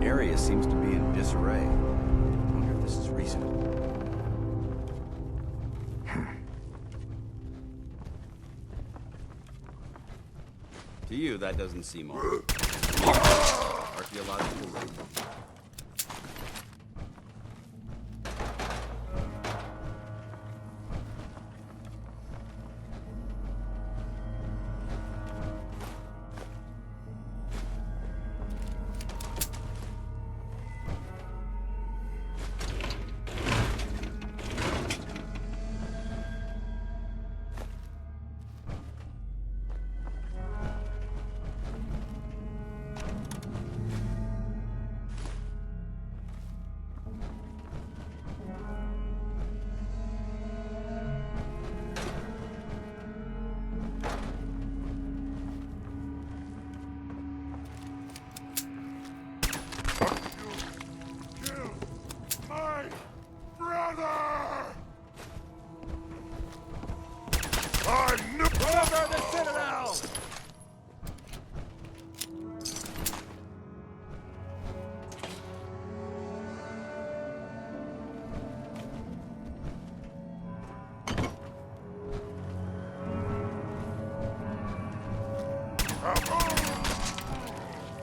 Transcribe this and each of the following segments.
area seems to be in disarray. I wonder if this is recent. To you, that doesn't seem old. Archaeological room.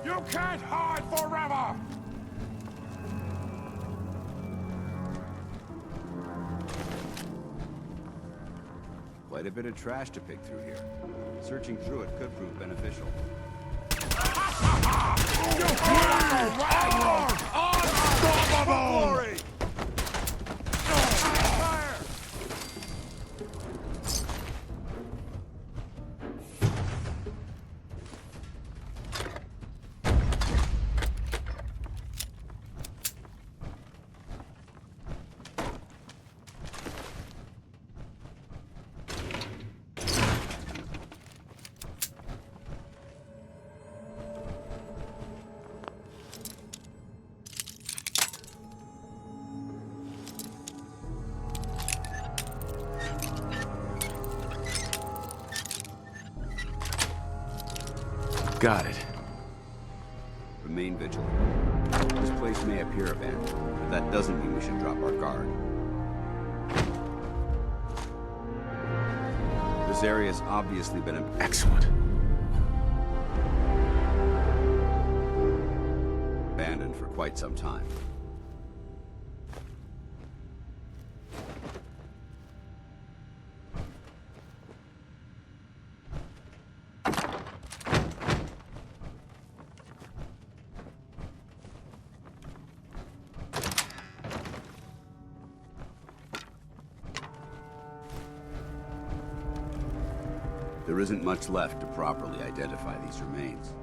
You can't hide forever! Quite a bit of trash to pick through here. Searching through it could prove beneficial. Unstoppable! Got it. Remain vigilant. This place may appear abandoned, but that doesn't mean we should drop our guard. This area's obviously been Excellent. abandoned for quite some time. There isn't much left to properly identify these remains.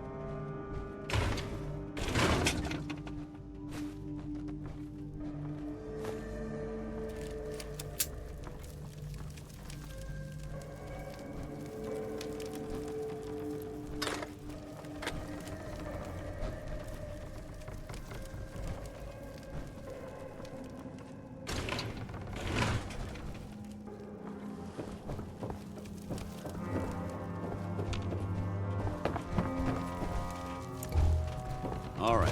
All right.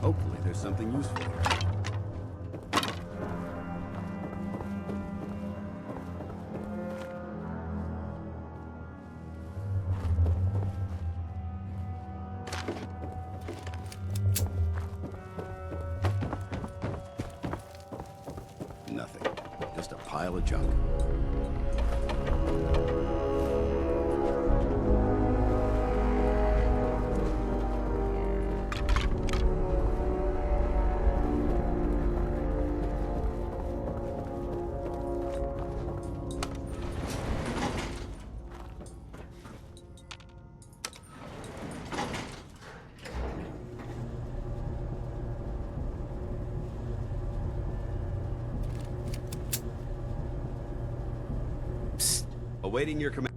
Hopefully there's something useful here. Nothing. Just a pile of junk. Awaiting your command.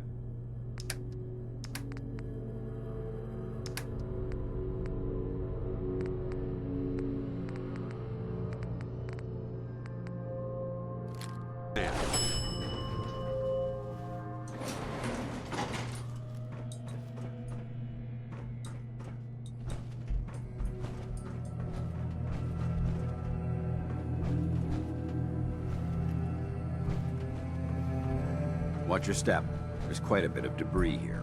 Watch your step. There's quite a bit of debris here.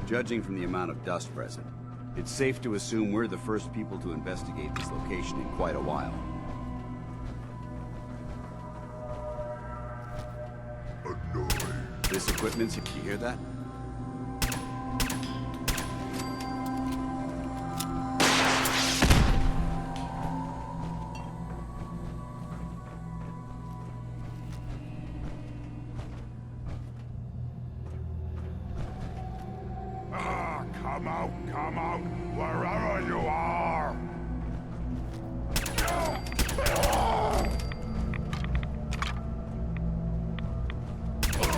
Judging from the amount of dust present, it's safe to assume we're the first people to investigate this location in quite a while. This equipment's... You hear that? Come out, wherever you are!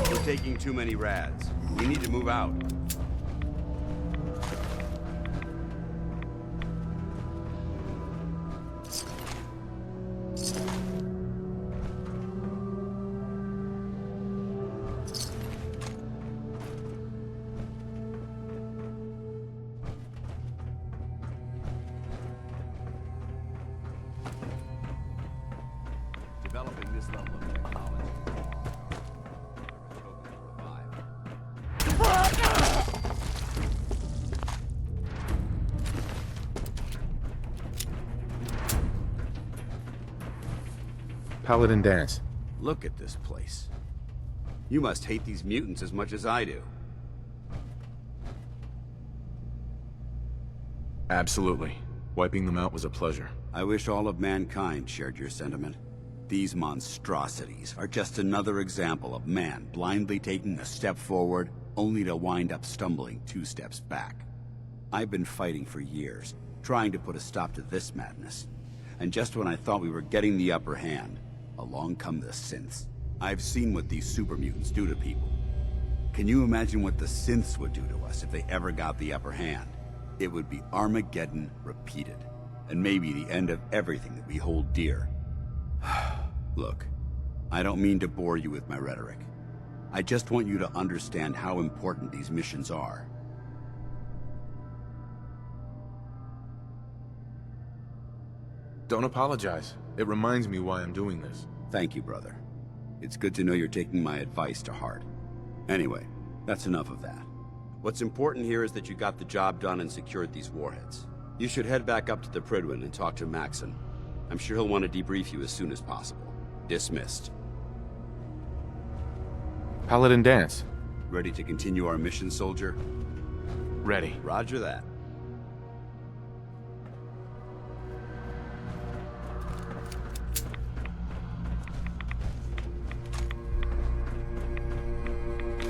We're taking too many rads. We need to move out. Developing this level of technology. Paladin dance. Look at this place. You must hate these mutants as much as I do. Absolutely. Wiping them out was a pleasure. I wish all of mankind shared your sentiment. These monstrosities are just another example of man blindly taking a step forward, only to wind up stumbling 2 steps back. I've been fighting for years, trying to put a stop to this madness. And just when I thought we were getting the upper hand, along come the synths. I've seen what these super mutants do to people. Can you imagine what the synths would do to us if they ever got the upper hand? It would be Armageddon repeated, and maybe the end of everything that we hold dear. Look, I don't mean to bore you with my rhetoric. I just want you to understand how important these missions are. Don't apologize. It reminds me why I'm doing this. Thank you, brother. It's good to know you're taking my advice to heart. Anyway, that's enough of that. What's important here is that you got the job done and secured these warheads. You should head back up to the Prydwen and talk to Maxon. I'm sure he'll want to debrief you as soon as possible. Dismissed. Paladin dance. Ready to continue our mission, soldier? Ready. Roger that.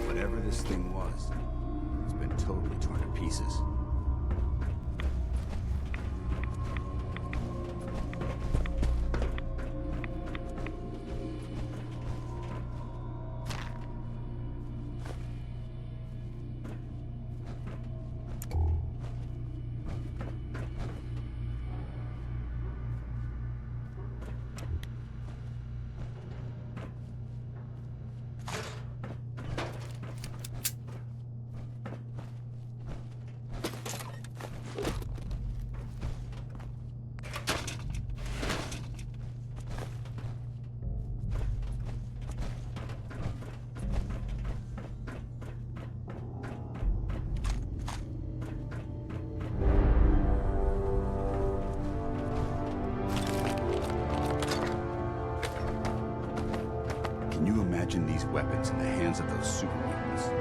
Whatever this thing was, it's been totally torn to pieces. Can you imagine these weapons in the hands of those super mutants?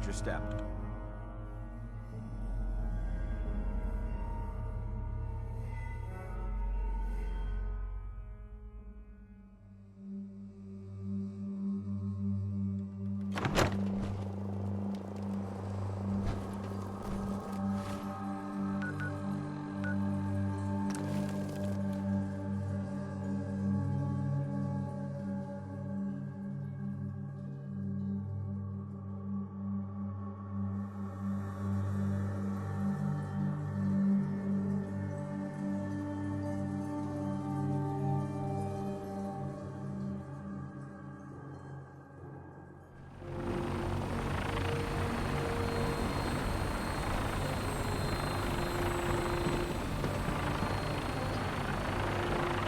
Watch your step.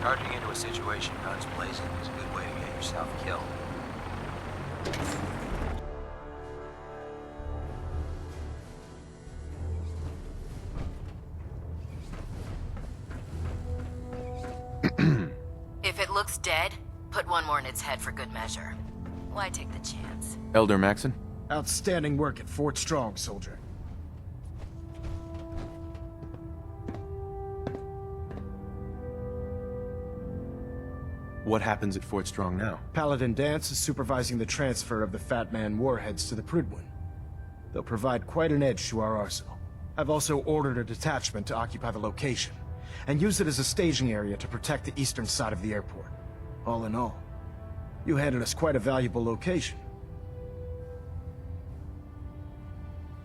Charging into a situation guns blazing is a good way to get yourself killed. If it looks dead, put one more in its head for good measure. Why take the chance? Elder Maxon? Outstanding work at Fort Strong, soldier. What happens at Fort Strong now? Paladin Dance is supervising the transfer of the Fat Man warheads to the Prydwen. They'll provide quite an edge to our arsenal. I've also ordered a detachment to occupy the location, and use it as a staging area to protect the eastern side of the airport. All in all, you handed us quite a valuable location.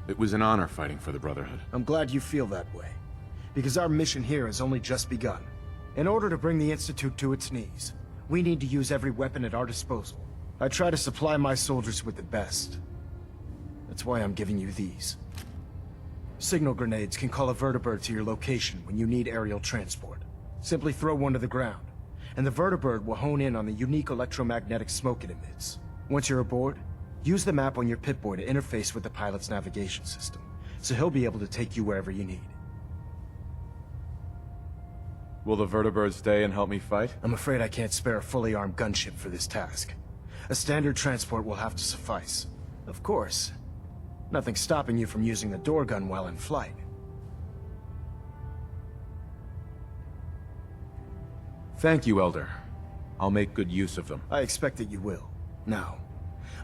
It was an honor fighting for the Brotherhood. I'm glad you feel that way, because our mission here has only just begun. In order to bring the Institute to its knees, we need to use every weapon at our disposal. I try to supply my soldiers with the best. That's why I'm giving you these. Signal grenades can call a vertibird to your location when you need aerial transport. Simply throw one to the ground, and the vertibird will hone in on the unique electromagnetic smoke it emits. Once you're aboard, use the map on your Pip-Boy to interface with the pilot's navigation system, so he'll be able to take you wherever you need. Will the vertibird stay and help me fight? I'm afraid I can't spare a fully armed gunship for this task. A standard transport will have to suffice. Of course, nothing stopping you from using the door gun while in flight. Thank you, Elder. I'll make good use of them. I expect that you will. Now,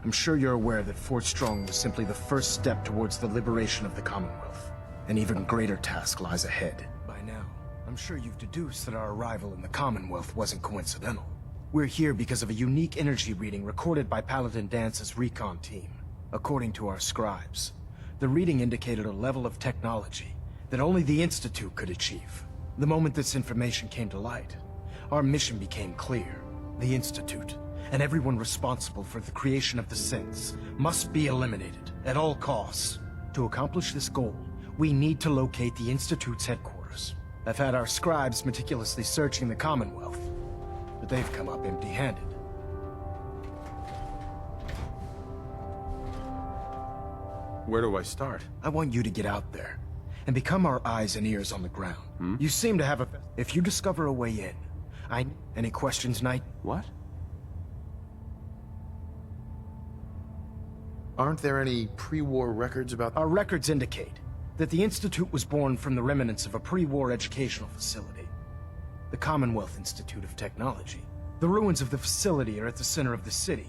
I'm sure you're aware that Fort Strong was simply the first step towards the liberation of the Commonwealth. An even greater task lies ahead. By now, I'm sure you've deduced that our arrival in the Commonwealth wasn't coincidental. We're here because of a unique energy reading recorded by Paladin Dance's recon team. According to our scribes, the reading indicated a level of technology that only the Institute could achieve. The moment this information came to light, our mission became clear. The Institute, and everyone responsible for the creation of the synths, must be eliminated at all costs. To accomplish this goal, we need to locate the Institute's headquarters. I've had our scribes meticulously searching the Commonwealth, but they've come up empty-handed. Where do I start? I want you to get out there and become our eyes and ears on the ground. You seem to have a... If you discover a way in, Any questions, Knight? What? Aren't there any pre-war records about... Our records indicate that the Institute was born from the remnants of a pre-war educational facility, the Commonwealth Institute of Technology. The ruins of the facility are at the center of the city,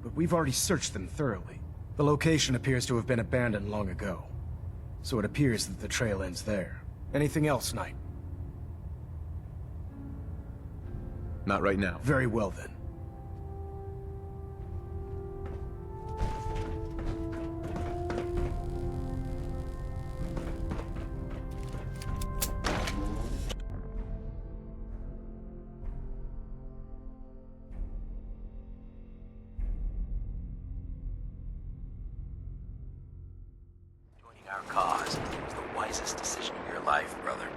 but we've already searched them thoroughly. The location appears to have been abandoned long ago, so it appears that the trail ends there. Anything else, Knight? Not right now. Very well, then. Joining our cause was the wisest decision of your life, brother.